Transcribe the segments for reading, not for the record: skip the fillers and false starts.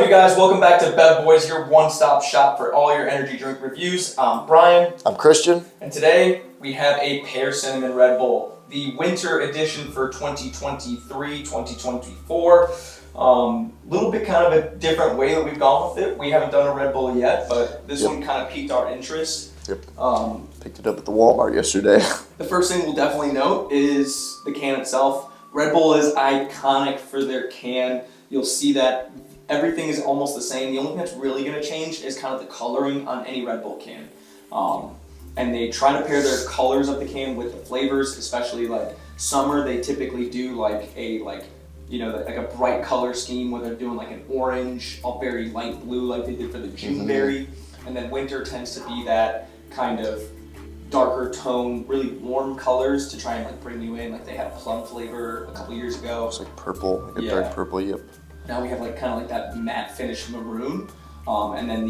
Hey guys, welcome back to Bois, your one-stop shop for all your energy drink reviews. I'm Brian. I'm Christian. And today we have a Pear Cinnamon Red Bull, the winter edition for 2023-2024. Little bit kind of a different way that we've gone with it. We haven't done a Red Bull yet, but this one kind of piqued our interest. Yep. Picked it up at the Walmart yesterday. The first thing we'll definitely note is the can itself. Red Bull is iconic for their can. You'll see that everything is almost the same. The only thing that's really going to change is kind of the coloring on any Red Bull can. And they try to pair their colors of the can with the flavors, especially like summer. They typically do like a bright color scheme where they're doing like an orange, a very light blue like they did for the Juneberry. And then winter tends to be that kind of darker tone, really warm colors to try and like bring you in. Like they had a plum flavor a couple years ago. It's like purple, like a dark purple, yep. Now we have like kind of like that matte finish maroon, and then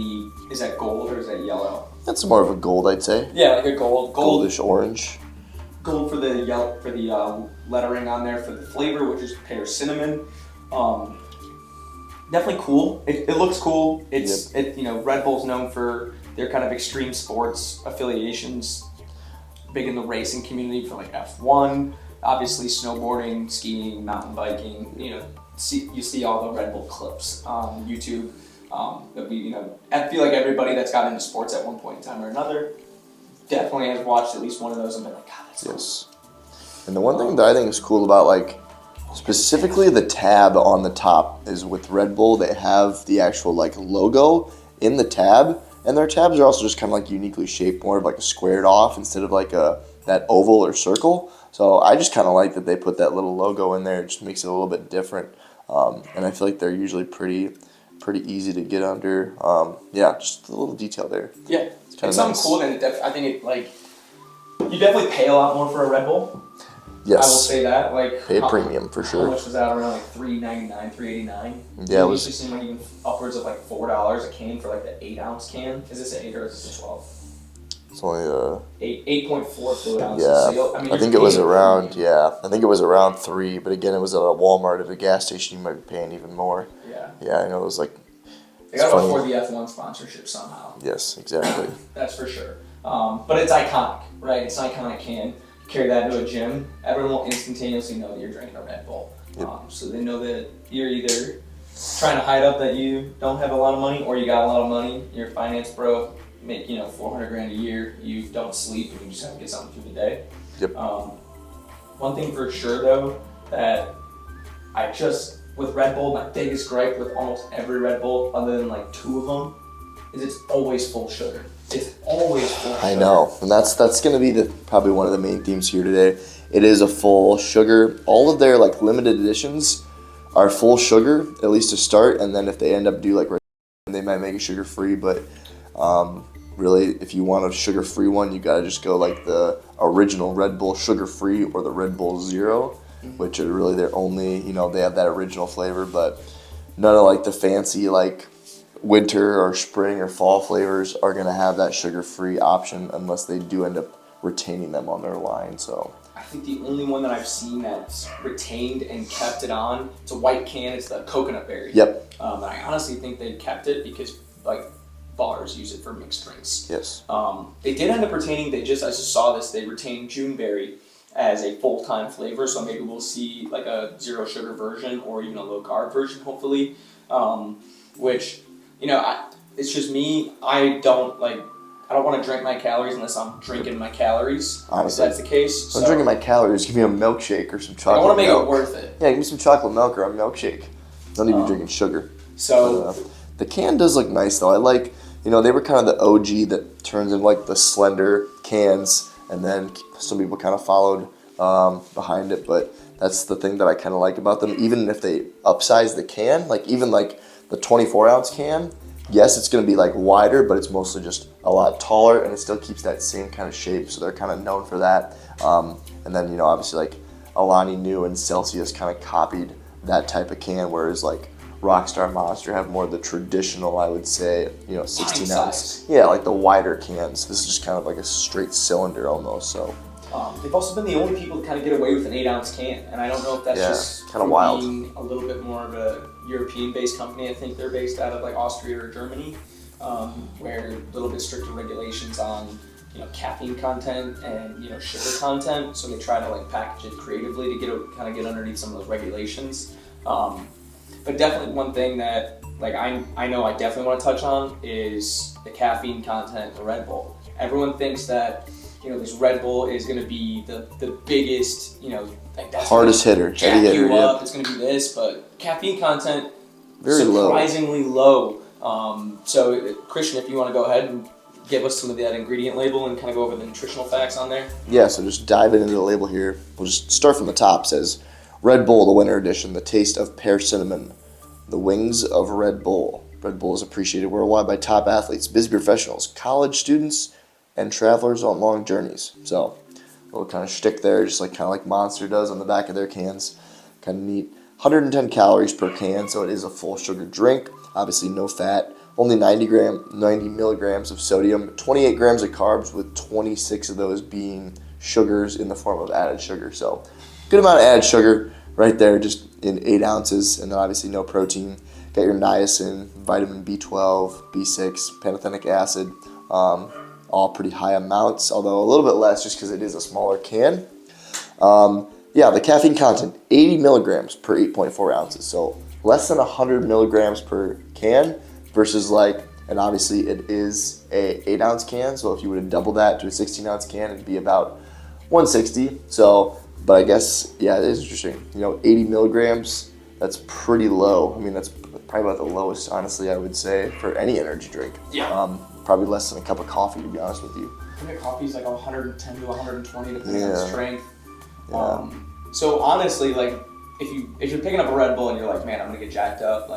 is that gold or is that yellow? That's more of a gold, I'd say. Yeah, like a gold. Goldish orange. Gold for the yellow, for the lettering on there for the flavor, which is Pear Cinnamon. Definitely cool. It looks cool. Red Bull's known for their kind of extreme sports affiliations, big in the racing community for like F1, obviously snowboarding, skiing, mountain biking. You see all the Red Bull clips on YouTube. I feel like everybody that's got into sports at one point in time or another definitely has watched at least one of those and been like, God, that's yes. Cool. And the one thing that I think is cool about like specifically the tab on the top is with Red Bull, they have the actual like logo in the tab, and their tabs are also just kind of like uniquely shaped, more of like a squared off instead of like that oval or circle. So I just kind of like that they put that little logo in there. It just makes it a little bit different. And I feel like they're usually pretty easy to get under. Just a little detail there. Yeah, it's something cool. And I think it like you definitely pay a lot more for a Red Bull. Yes, I will say that. Like pay a premium for sure. How much was that? Around like $3.99, $3.89. Yeah, it usually seemed like even upwards of like $4 a can for like the 8-ounce can. Is this an 8 or is this a 12? It's only 8.4 fluid ounces. Yeah, so I think it was around. Yeah, I think it was around 3. But again, it was at a Walmart. At a gas station, you might be paying even more. Yeah. Yeah, I know it was like. They got to afford the F1 sponsorship somehow. Yes, exactly. That's for sure. But it's iconic, right? It's an iconic can. Carry that into a gym, everyone will instantaneously know that you're drinking a Red Bull. Yep. So they know that you're either trying to hide up that you don't have a lot of money, or you got a lot of money, you're a finance bro, make $400,000 a year, you don't sleep, and you just have to get something through the day. Yep. One thing for sure though, that with Red Bull, my biggest gripe with almost every Red Bull, other than like 2 of them, is it's always full sugar. It's always full sugar. I know, and that's going to be probably one of the main themes here today. It is a full sugar. All of their like limited editions are full sugar, at least to start, and then if they end up do like they might make it sugar free. But really, if you want a sugar free one, you got to just go like the original Red Bull sugar free or the Red Bull Zero, which are really their only. They have that original flavor, but none of like the fancy like winter or spring or fall flavors are going to have that sugar-free option unless they do end up retaining them on their line. So I think the only one that I've seen that's retained and kept it on, it's a white can, it's the coconut berry. Yep. I honestly think they kept it because like bars use it for mixed drinks. Yes. They did end up retaining, I just saw this, they retained Juneberry as a full-time flavor, so maybe we'll see like a zero sugar version or even a low carb version hopefully, which it's just me. I don't want to drink my calories unless I'm drinking my calories. Honestly, if that's the case. So I'm drinking my calories. Give me a milkshake or some chocolate. I want to make milk. it worth it. Yeah, give me some chocolate milk or a milkshake. Don't need to be drinking sugar. So the can does look nice though. I like, they were kind of the OG that turns into like the slender cans, and then some people kind of followed behind it. But that's the thing that I kind of like about them. Even if they upsize the can, like even like the 24-ounce can, yes, it's going to be like wider, but it's mostly just a lot taller, and it still keeps that same kind of shape. So they're kind of known for that. And then obviously like Alani Nu and Celsius kind of copied that type of can, whereas like Rockstar Monster have more of the traditional, I would say, 16 ounce. Yeah, like the wider cans. This is just kind of like a straight cylinder almost. So They've also been the only people to kind of get away with an 8-ounce can, and I don't know if that's just kind of wild. Being a little bit more of a European-based company. I think they're based out of like Austria or Germany, where a little bit stricter regulations on caffeine content and sugar content. So they try to like package it creatively to get underneath some of those regulations. But definitely one thing that like I know I definitely want to touch on is the caffeine content in Red Bull. Everyone thinks that this Red Bull is going to be the biggest, like that's hardest hitter, jack you up. It's going to be this, but caffeine content very surprisingly low. So Christian, if you want to go ahead and give us some of that ingredient label and kind of go over the nutritional facts on there. Yeah, so just diving into the label here. We'll just start from the top. It says Red Bull, the winter edition, the taste of pear cinnamon, the wings of Red Bull. Red Bull is appreciated worldwide by top athletes, busy professionals, college students, and travelers on long journeys. So a little kind of shtick there, just kind of like Monster does on the back of their cans. Kind of neat. 110 calories per can, so it is a full sugar drink. Obviously no fat. Only 90 milligrams of sodium, 28 grams of carbs, with 26 of those being sugars in the form of added sugar. So good amount of added sugar right there, just in 8 ounces, and then obviously no protein. Got your niacin, vitamin B12, B6, pantothenic acid, all pretty high amounts, although a little bit less just because it is a smaller can. Yeah, the caffeine content, 80 milligrams per 8.4 ounces, so less than 100 milligrams per can versus and obviously it is a 8-ounce can, so if you were to double that to a 16-ounce can, it'd be about 160. So, but I guess, yeah, it is interesting. 80 milligrams, that's pretty low. I mean, that's probably about the lowest, honestly, I would say, for any energy drink. Yeah. Probably less than a cup of coffee, to be honest with you. I think coffee's like 110 to 120 depending on strength. Yeah. So honestly, if you're picking up a Red Bull and you're like, man, I'm gonna get jacked up,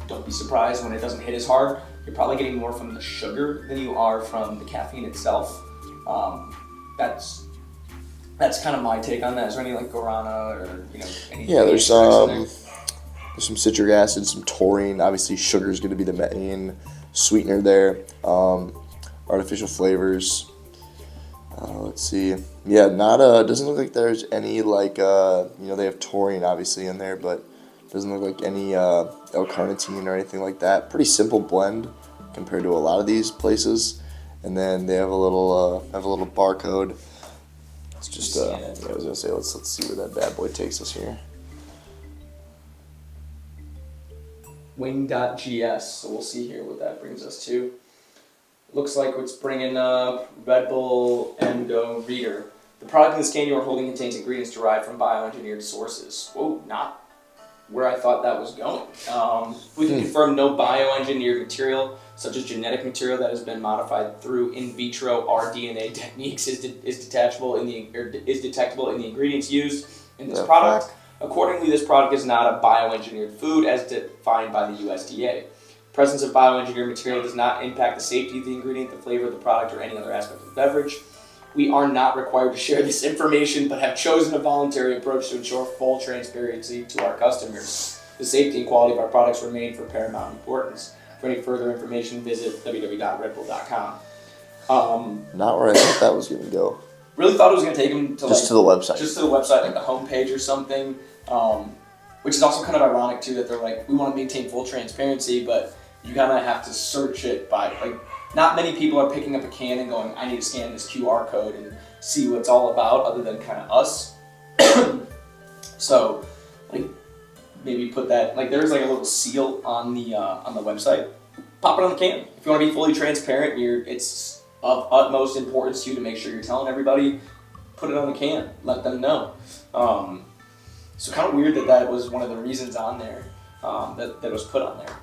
don't be surprised when it doesn't hit as hard. You're probably getting more from the sugar than you are from the caffeine itself. That's kind of my take on that. Is there any guarana or anything? Yeah, there's some citric acid, some taurine. Obviously, sugar is going to be the main sweetener there. Artificial flavors. Let's see. Yeah, doesn't look like there's any they have taurine obviously in there, but doesn't look like any L-carnitine or anything like that. Pretty simple blend compared to a lot of these places. And then they have a little barcode. It's just I was gonna say let's see where that bad boy takes us here. Wing.gs. So we'll see here what that brings us to. Looks like it's bringing up Red Bull Endo Reader. The product in this can you are holding contains ingredients derived from bioengineered sources. Whoa, not where I thought that was going. We can confirm no bioengineered material, such as genetic material that has been modified through in vitro rDNA techniques, is detectable in the ingredients used in this product. Accordingly, this product is not a bioengineered food as defined by the USDA. Presence of bioengineered material does not impact the safety of the ingredient, the flavor of the product, or any other aspect of the beverage. We are not required to share this information, but have chosen a voluntary approach to ensure full transparency to our customers. The safety and quality of our products remain for paramount importance. For any further information, visit www.redbull.com. Not where I thought that was going to go. Really thought it was going to take them to to the website. Just to the website, the homepage or something. Which is also kind of ironic too, that they're we want to maintain full transparency, but you kind of have to search it by not many people are picking up a can and going, I need to scan this QR code and see what it's all about, other than kind of us. So, maybe put that, there's a little seal on the website. Pop it on the can. If you want to be fully transparent, it's of utmost importance to you to make sure you're telling everybody, put it on the can, let them know. So kind of weird that was one of the reasons on there, that was put on there.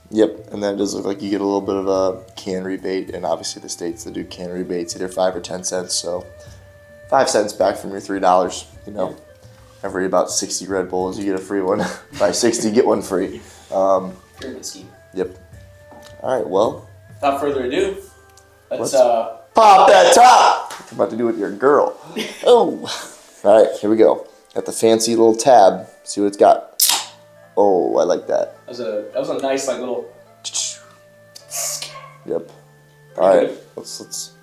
Yep, and then it does look like you get a little bit of a can rebate, and obviously the states that do can rebates, either 5 or 10 cents, so 5 cents back from your $3, Every about 60 Red Bulls, you get a free one. Buy 60, get one free. Pyramid scheme. Yep. All right, well. Without further ado, let's pop that top! What you about to do with your girl. Oh. All right, here we go. Got the fancy little tab. See what it's got. Oh, I like that. That was a nice little. Yep. All right. Let's.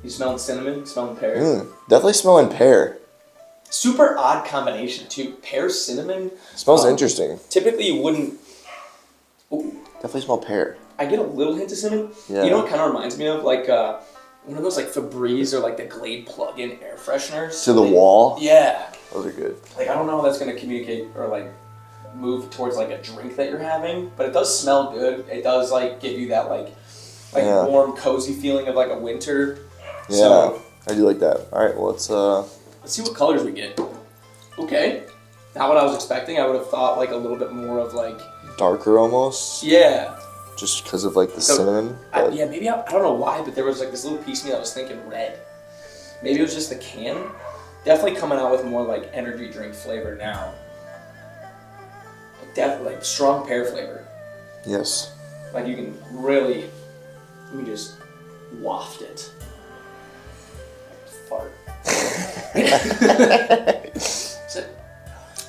You smelling cinnamon? Smelling pear? Definitely smelling pear. Super odd combination too. Pear, cinnamon. Smells interesting. Typically you wouldn't. Ooh, Definitely smell pear. I get a little hint of cinnamon. Yeah. You know what kind of reminds me of? Like one of those like Febreze or like the Glade plug-in air fresheners. To the wall? Yeah. Those are good. Like I don't know how that's gonna communicate or like move towards like a drink that you're having, but it does smell good. It does like give you that like warm, cozy feeling of like a winter. Yeah, so, I do like that. All right, well let's see what colors we get. Okay, not what I was expecting. I would have thought like a little bit more of like darker almost. Yeah. Just because of like the cinnamon. Yeah, maybe I don't know why, but there was like this little piece of me that was thinking red. Maybe it was just the can. Definitely coming out with more like energy drink flavor now. Definitely like strong pear flavor. Yes. Like you can really, let me just waft it. Fart. Is it?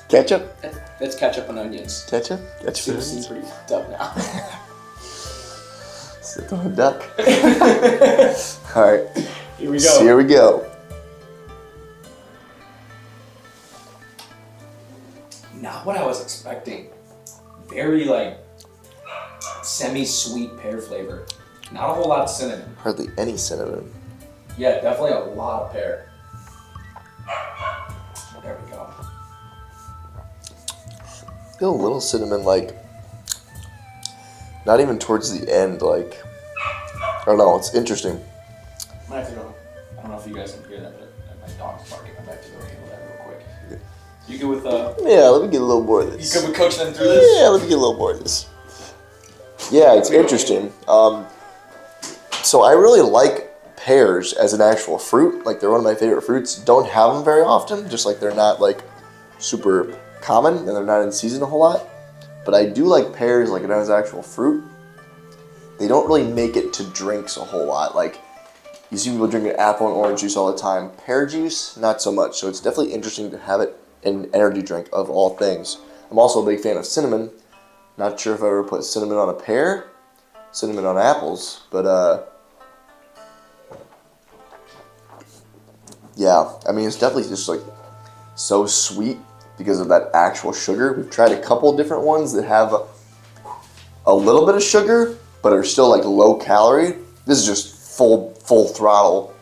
Ketchup? That's ketchup and onions. Ketchup? Ketchup and Seems onions? pretty fucked up now. Sit on a duck. Alright. Here we go. So here we go. Not what I was expecting. Very like semi-sweet pear flavor. Not a whole lot of cinnamon. Hardly any cinnamon. Yeah, definitely a lot of pear. There we go. Feel a little cinnamon, like not even towards the end. Like I don't know. It's interesting. I might have to go. I don't know if you guys can hear that, but my dog's barking. I'm back to go handle that real quick. You good with Yeah, let me get a little more of this. You good with coaching them through this? Yeah, let me get a little more of this. Yeah, it's interesting. So I really like pears as an actual fruit. Like they're one of my favorite fruits. Don't have them very often. Just like they're not like super common and they're not in season a whole lot. But I do like pears like as actual fruit. They don't really make it to drinks a whole lot. Like you see people drinking apple and orange juice all the time. Pear juice, not so much. So it's definitely interesting to have it in an energy drink of all things. I'm also a big fan of cinnamon. Not sure if I ever put cinnamon on a pear, cinnamon on apples, but yeah, I mean, it's definitely just like so sweet because of that actual sugar. We've tried a couple different ones that have a little bit of sugar, but are still like low calorie. This is just full throttle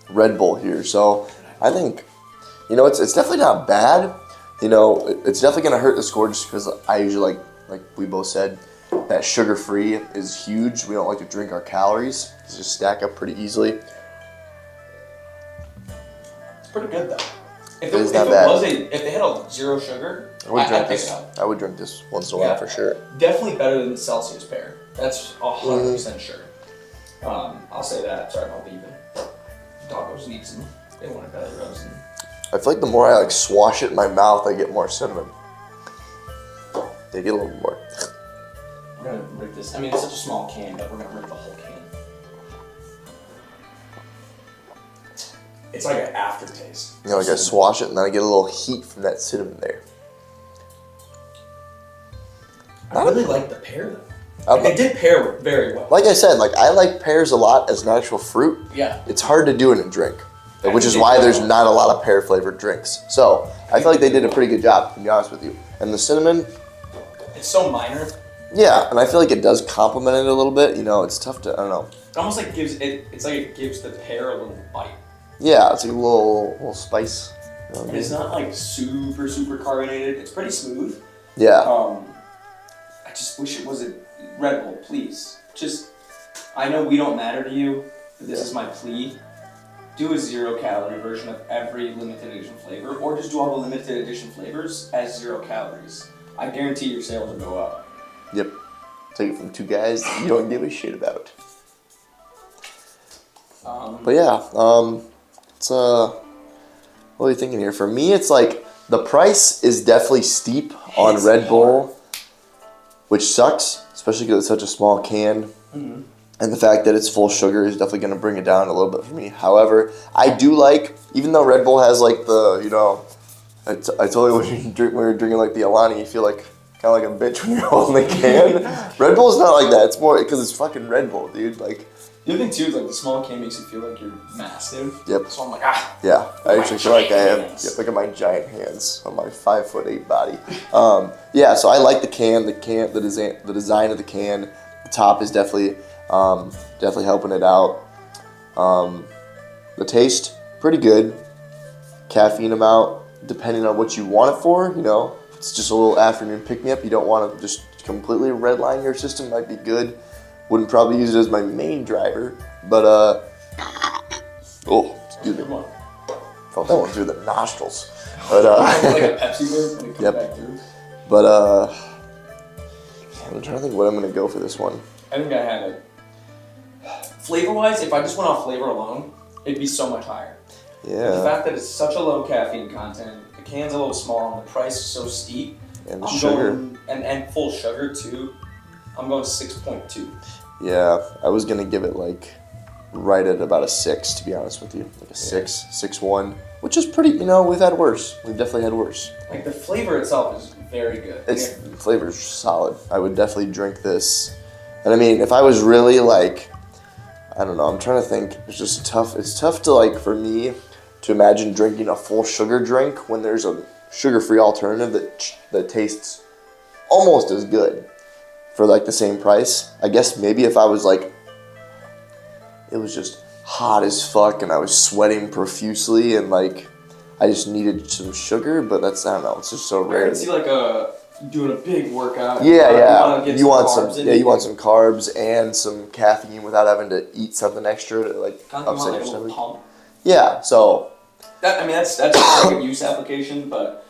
Red Bull here. So I think, you know, it's definitely not bad. You know, it's definitely going to hurt the score just because I usually like we both said, that sugar-free is huge. We don't like to drink our calories. It's just stack up pretty easily. It's pretty good though. If they had a zero sugar, I'd pick it up. I would drink this once in a while for sure. Definitely better than Celsius pear. That's 100% sure. I'll say that. Sorry about leaving. Doggos need some. They want a belly rose. I feel like the more I like swash it in my mouth, I get more cinnamon. They get a little more. We're gonna rip this. I mean, it's such a small can, but we're gonna rip the whole can. It's like an aftertaste. You know, like I swash it and then I get a little heat from that cinnamon there. I really like the pear though. They did pair very well. Like I said, like I like pears a lot as an actual fruit. Yeah. It's hard to do in a drink, which is why there's not a lot of pear flavored drinks. So I feel like they did a pretty good job, to be honest with you. And the cinnamon, it's so minor. Yeah, and I feel like it does complement it a little bit. You know, it's tough to, I don't know. It almost like it's like it gives the pear a little bite. Yeah, it's like a little spice. You know what I mean? It's not like super carbonated. It's pretty smooth. Yeah. I just wish it was a Red Bull, please. Just, I know we don't matter to you, but this is my plea. Do a 0-calorie version of every limited edition flavor, or just do all the limited edition flavors as 0 calories. I guarantee your sales will go up. Yep. Take it from two guys that you don't give a shit about. But yeah, it's what are you thinking here? For me, it's like the price is definitely steep on Red Bull, which sucks, especially because it's such a small can. Mm-hmm. And the fact that it's full sugar is definitely going to bring it down a little bit for me. However, I do like, even though Red Bull has like the, you know, I told you when we were drinking like the Alani, you feel like kind of like a bitch when you're holding the can. Red Bull's not like that. It's more because it's fucking Red Bull, dude. Like, The other thing too is like the small can makes you feel like you're massive. Yep. So I'm like, Yeah, I actually feel like I have. hands. Yep, look at my giant hands on my 5'8" body. Yeah, so I like the can, the design of the can. The top is definitely helping it out. The taste, pretty good. Caffeine amount, depending on what you want it for, you know. If it's just a little afternoon pick-me-up, you don't want to just completely redline your system, might be good. Wouldn't probably use it as my main driver, but oh, excuse me. Felt that one through the nostrils. But like a Pepsi burp when it comes back through. But I'm trying to think what I'm gonna go for this one. I think I had it. Flavor-wise, if I just went off flavor alone, it'd be so much higher. Yeah. The fact that it's such a low caffeine content, the can's a little small, and the price is so steep. And the sugar. And full sugar too. I'm going 6.2. Yeah, I was gonna give it like right at about a 6, to be honest with you, like a 6.1, which is pretty. You know, we've had worse. We've definitely had worse. Like the flavor itself is very good. The flavor's solid. I would definitely drink this. And I mean, if I was really like, I don't know, I'm trying to think. It's just tough. It's tough to like for me to imagine drinking a full sugar drink when there's a sugar-free alternative that tastes almost as good for like the same price. I guess maybe if I was like, it was just hot as fuck and I was sweating profusely and like I just needed some sugar, but that's, I don't know, it's just so I rare. can see like doing a big workout. Yeah. You want some carbs and some caffeine without having to eat something extra to like upset your stomach. Pump. Yeah, so That's a target use application, but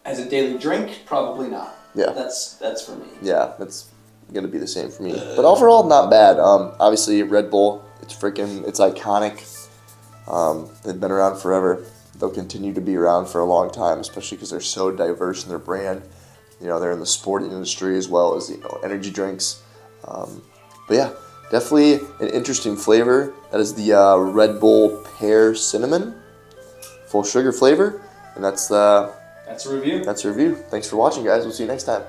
as a daily drink, probably not. Yeah. That's for me. yeah, that's gonna be the same for me. But overall, not bad. Obviously, Red Bull, it's iconic. They've been around forever. They'll continue to be around for a long time, especially because they're so diverse in their brand. You know, they're in the sporting industry as well as, you know, energy drinks. But yeah, definitely an interesting flavor. That is the Red Bull Pear Cinnamon, full sugar flavor, and that's That's a review. That's a review. Thanks for watching, guys. We'll see you next time.